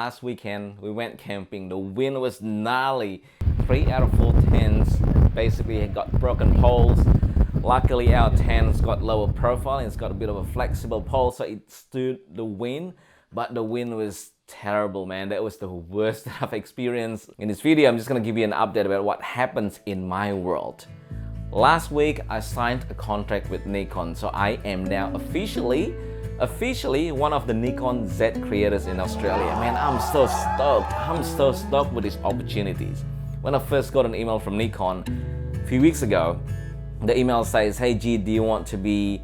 Last weekend, we went camping. The wind was gnarly. 3 out of 4 tents basically got broken poles. Luckily, our tent's got lower profile and it's got a bit of a flexible pole, so it stood the wind. But the wind was terrible, man. That was the worst that I've experienced. In this video, I'm just gonna give you an update about what happens in my world. Last week, I signed a contract with Nikon, so I am now officially one of the Nikon Z creators in Australia. Man, I'm so stoked. I'm so stoked with these opportunities. When I first got an email from Nikon a few weeks ago, the email says, "Hey G, do you want to be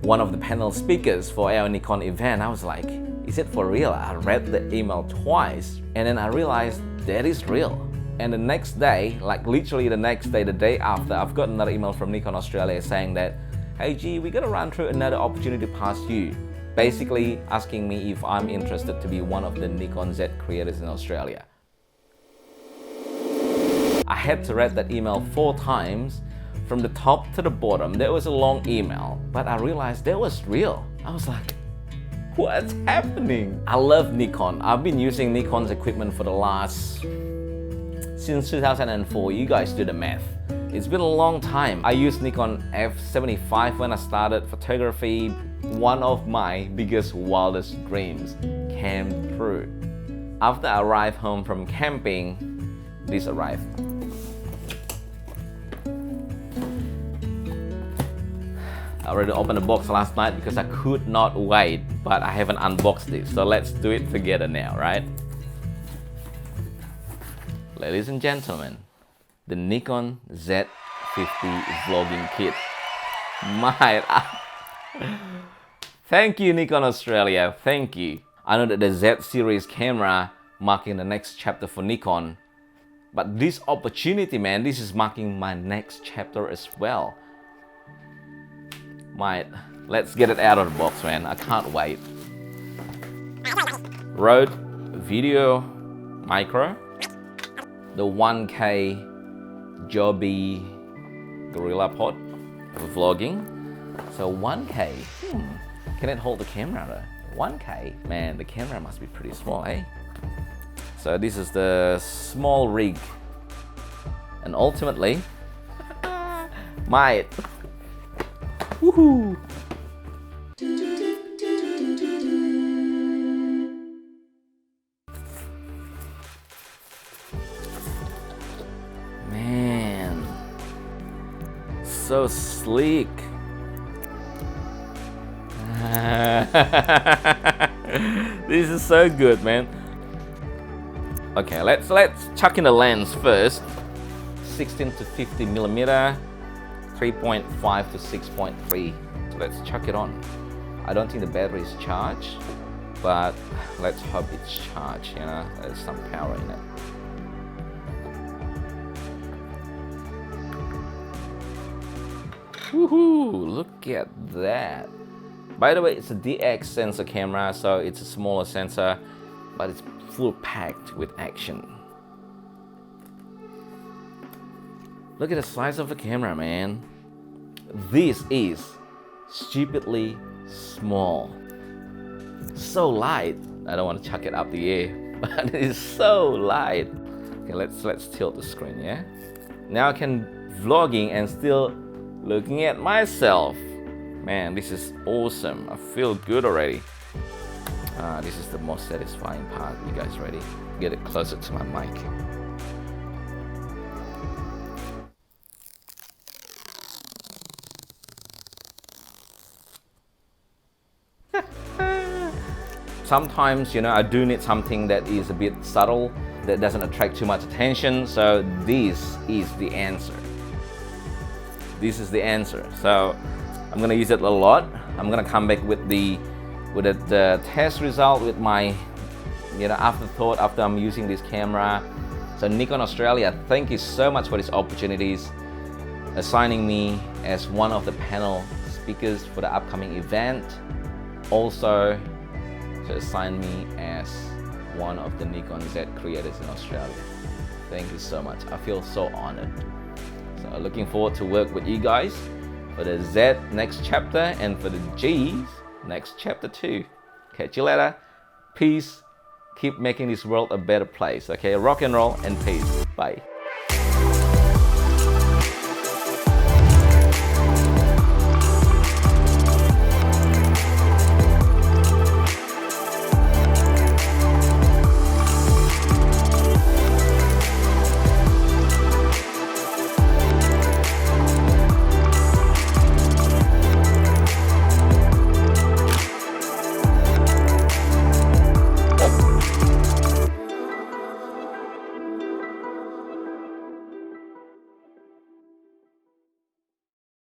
one of the panel speakers for our Nikon event?" I was like, is it for real? I read the email twice and then I realized that is real. And the next day, like literally the next day, the day after, I've got another email from Nikon Australia saying that, "Hey G, we gotta run through another opportunity past you." Basically asking me if I'm interested to be one of the Nikon Z creators in Australia. I had to read that email 4 times from the top to the bottom. That was a long email, but I realized that was real. I was like, what's happening? I love Nikon. I've been using Nikon's equipment for the last, since 2004. You guys do the math. It's been a long time. I used Nikon F75 when I started photography. One of my biggest, wildest dreams came true. After I arrived home from camping, this arrived. I already opened the box last night because I could not wait, but I haven't unboxed it. So let's do it together now, right? Ladies and gentlemen, the Nikon Z50 vlogging kit. Thank you, Nikon Australia, thank you. I know that the Z series camera marking the next chapter for Nikon, but this opportunity, man, this is marking my next chapter as well. Mate, let's get it out of the box, man. I can't wait. Rode video micro, the 1K Joby Gorilla Pod for vlogging. So 1K, can it hold the camera though? 1K, man, the camera must be pretty small, eh? So this is the small rig. And ultimately, mate, woohoo! Man, so sleek. This is so good, man. Okay, let's chuck in the lens first. 16 to 50 millimeter, 3.5 to 6.3. So let's chuck it on. I don't think the battery is charged, but let's hope it's charged. You know, there's some power in it. Woohoo! Look at that. By the way, it's a DX sensor camera, so it's a smaller sensor, but it's full packed with action. Look at the size of the camera, man. This is stupidly small. So light. I don't want to chuck it up the air, but it is so light. Okay, let's tilt the screen, yeah? Now I can vlogging and still looking at myself. Man, this is awesome. I feel good already. This is the most satisfying part. You guys ready? Get it closer to my mic. Sometimes, you know, I do need something that is a bit subtle, that doesn't attract too much attention. So this is the answer. This is the answer. So I'm gonna use it a lot. I'm gonna come back with the test result, with my, you know, afterthought after I'm using this camera. So Nikon Australia, thank you so much for these opportunities, assigning me as one of the panel speakers for the upcoming event. Also to assign me as one of the Nikon Z creators in Australia. Thank you so much. I feel so honored. So looking forward to work with you guys for the Z next chapter and for the G's next chapter too. Catch you later. Peace. keep making this world a better place. Okay, rock and roll and peace. Bye.